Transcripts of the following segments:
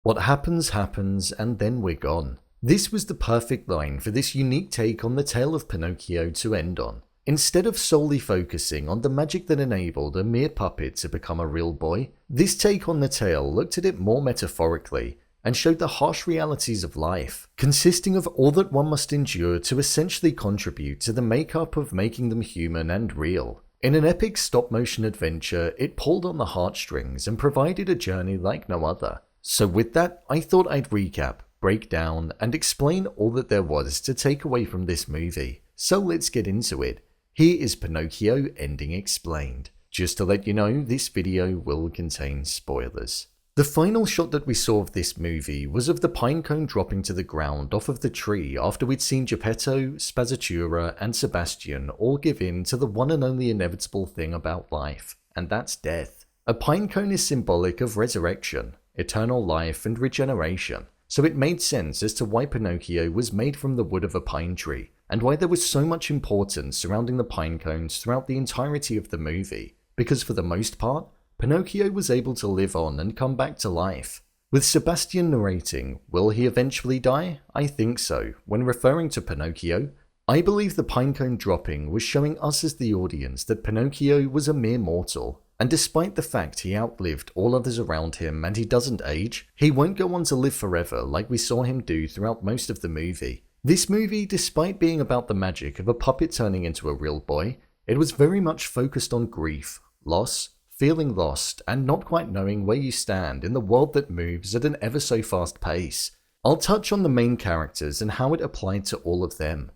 What happens, happens, and then we're gone. This was the perfect line for this unique take on the tale of Pinocchio to end on. Instead of solely focusing on the magic that enabled a mere puppet to become a real boy, this take on the tale looked at it more metaphorically and showed the harsh realities of life, consisting of all that one must endure to essentially contribute to the makeup of making them human and real. In an epic stop-motion adventure, it pulled on the heartstrings and provided a journey like no other. So with that, I thought I'd recap, break down, and explain all that there was to take away from this movie. So let's get into it. Here is Pinocchio ending explained. Just to let you know, this video will contain spoilers. The final shot that we saw of this movie was of the pinecone dropping to the ground off of the tree after we'd seen Geppetto, Spazzatura, and Sebastian all give in to the one and only inevitable thing about life, and that's death. A pinecone is symbolic of resurrection, eternal life, and regeneration, so it made sense as to why Pinocchio was made from the wood of a pine tree, and why there was so much importance surrounding the pinecones throughout the entirety of the movie, because for the most part, Pinocchio was able to live on and come back to life. With Sebastian narrating, will he eventually die? I think so. When referring to Pinocchio, I believe the pinecone dropping was showing us as the audience that Pinocchio was a mere mortal, and despite the fact he outlived all others around him and he doesn't age, he won't go on to live forever like we saw him do throughout most of the movie. This movie, despite being about the magic of a puppet turning into a real boy, it was very much focused on grief, loss, feeling lost, and not quite knowing where you stand in the world that moves at an ever so fast pace. I'll touch on the main characters and how it applied to all of them.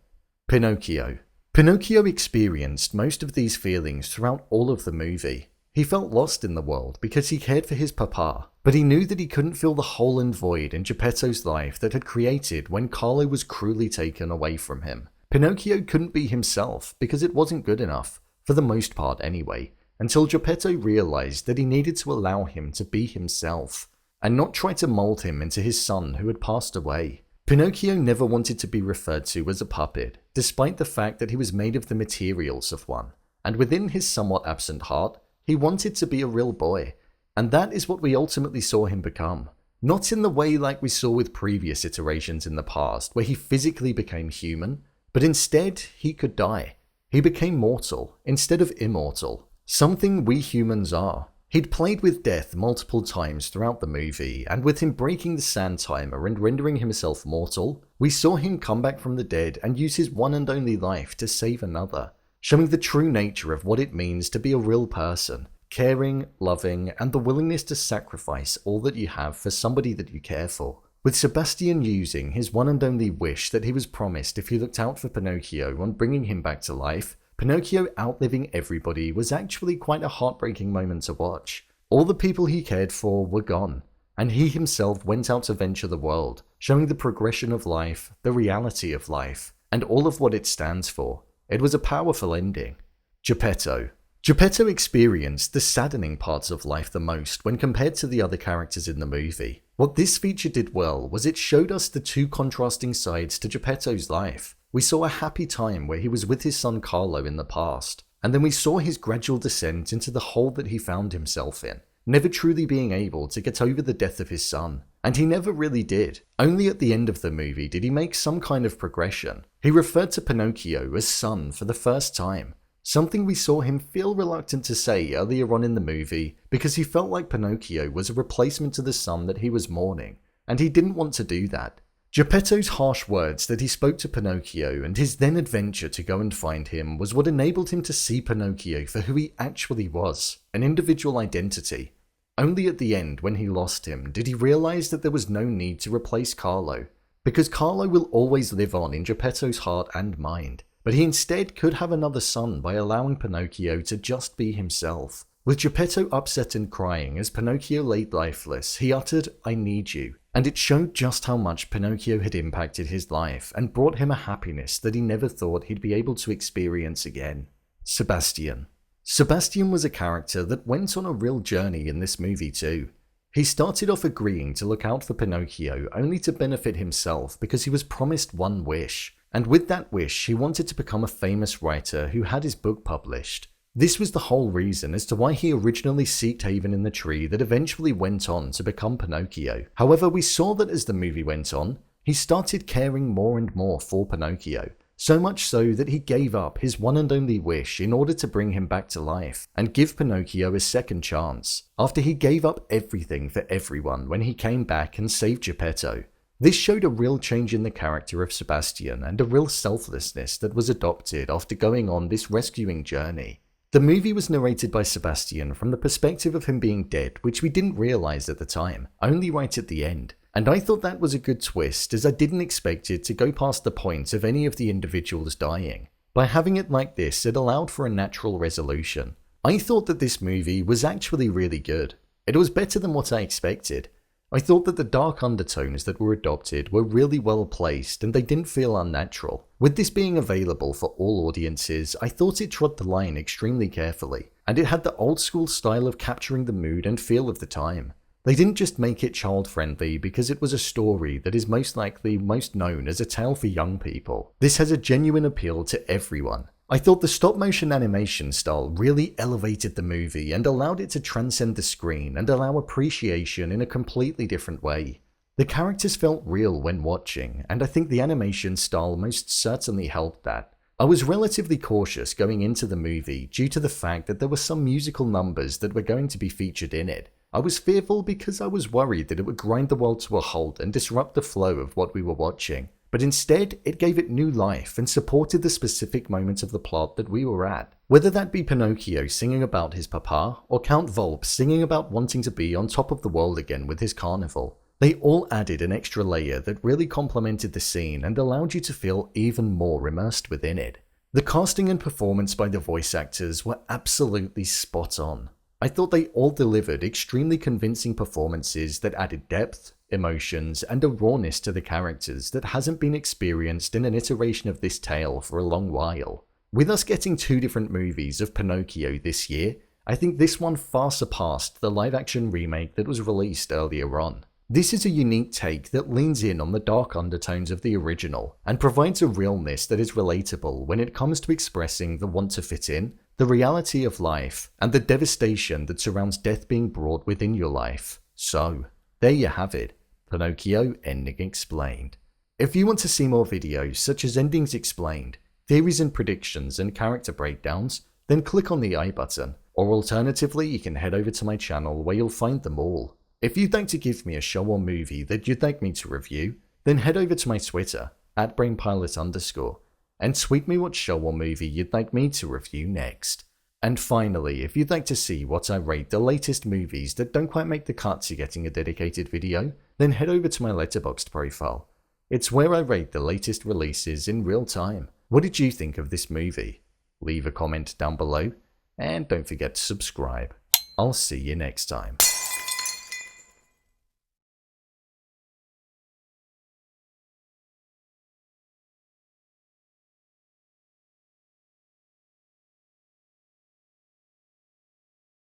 Pinocchio. Pinocchio experienced most of these feelings throughout all of the movie. He felt lost in the world because he cared for his papa, but he knew that he couldn't fill the hole and void in Geppetto's life that had created when Carlo was cruelly taken away from him. Pinocchio couldn't be himself because it wasn't good enough, for the most part anyway, until Geppetto realized that he needed to allow him to be himself, and not try to mold him into his son who had passed away. Pinocchio never wanted to be referred to as a puppet, despite the fact that he was made of the materials of one, and within his somewhat absent heart, he wanted to be a real boy, and that is what we ultimately saw him become. Not in the way like we saw with previous iterations in the past, where he physically became human, but instead he could die. He became mortal instead of immortal. Something we humans are. He'd played with death multiple times throughout the movie, and with him breaking the sand timer and rendering himself mortal, we saw him come back from the dead and use his one and only life to save another, showing the true nature of what it means to be a real person, caring, loving, and the willingness to sacrifice all that you have for somebody that you care for. With Sebastian using his one and only wish that he was promised if he looked out for Pinocchio on bringing him back to life, Pinocchio outliving everybody was actually quite a heartbreaking moment to watch. All the people he cared for were gone, and he himself went out to venture the world, showing the progression of life, the reality of life, and all of what it stands for. It was a powerful ending. Geppetto. Geppetto experienced the saddening parts of life the most when compared to the other characters in the movie. What this feature did well was it showed us the two contrasting sides to Geppetto's life. We saw a happy time where he was with his son Carlo in the past, and then we saw his gradual descent into the hole that he found himself in, never truly being able to get over the death of his son. And he never really did. Only at the end of the movie did he make some kind of progression. He referred to Pinocchio as son for the first time, something we saw him feel reluctant to say earlier on in the movie because he felt like Pinocchio was a replacement to the son that he was mourning, and he didn't want to do that. Geppetto's harsh words that he spoke to Pinocchio and his then adventure to go and find him was what enabled him to see Pinocchio for who he actually was, an individual identity. Only at the end, when he lost him, did he realize that there was no need to replace Carlo, because Carlo will always live on in Geppetto's heart and mind, but he instead could have another son by allowing Pinocchio to just be himself. With Geppetto upset and crying as Pinocchio lay lifeless, he uttered, "I need you," and it showed just how much Pinocchio had impacted his life and brought him a happiness that he never thought he'd be able to experience again. Sebastian. Sebastian was a character that went on a real journey in this movie too. He started off agreeing to look out for Pinocchio only to benefit himself because he was promised one wish, and with that wish he wanted to become a famous writer who had his book published. This was the whole reason as to why he originally sought haven in the tree that eventually went on to become Pinocchio. However, we saw that as the movie went on, he started caring more and more for Pinocchio, so much so that he gave up his one and only wish in order to bring him back to life and give Pinocchio a second chance, after he gave up everything for everyone when he came back and saved Geppetto. This showed a real change in the character of Sebastian and a real selflessness that was adopted after going on this rescuing journey. The movie was narrated by Sebastian from the perspective of him being dead, which we didn't realize at the time, only right at the end. And I thought that was a good twist, as I didn't expect it to go past the point of any of the individuals dying. By having it like this, it allowed for a natural resolution. I thought that this movie was actually really good. It was better than what I expected. I thought that the dark undertones that were adopted were really well placed and they didn't feel unnatural. With this being available for all audiences, I thought it trod the line extremely carefully, and it had the old school style of capturing the mood and feel of the time. They didn't just make it child friendly because it was a story that is most likely most known as a tale for young people. This has a genuine appeal to everyone. I thought the stop motion animation style really elevated the movie and allowed it to transcend the screen and allow appreciation in a completely different way. The characters felt real when watching, and I think the animation style most certainly helped that. I was relatively cautious going into the movie due to the fact that there were some musical numbers that were going to be featured in it. I was fearful because I was worried that it would grind the world to a halt and disrupt the flow of what we were watching. But instead, it gave it new life and supported the specific moments of the plot that we were at. Whether that be Pinocchio singing about his papa, or Count Volpe singing about wanting to be on top of the world again with his carnival, they all added an extra layer that really complemented the scene and allowed you to feel even more immersed within it. The casting and performance by the voice actors were absolutely spot on. I thought they all delivered extremely convincing performances that added depth, emotions, and a rawness to the characters that hasn't been experienced in an iteration of this tale for a long while. With us getting two different movies of Pinocchio this year, I think this one far surpassed the live-action remake that was released earlier on. This is a unique take that leans in on the dark undertones of the original and provides a realness that is relatable when it comes to expressing the want to fit in, the reality of life, and the devastation that surrounds death being brought within your life. So, there you have it, Pinocchio Ending Explained. If you want to see more videos such as Endings Explained, theories and predictions, and character breakdowns, then click on the I button, or alternatively you can head over to my channel where you'll find them all. If you'd like to give me a show or movie that you'd like me to review, then head over to my Twitter, @brainpilot_, and tweet me what show or movie you'd like me to review next. And finally, if you'd like to see what I rate the latest movies that don't quite make the cut to getting a dedicated video, then head over to my Letterboxd profile. It's where I rate the latest releases in real time. What did you think of this movie? Leave a comment down below, and don't forget to subscribe. I'll see you next time.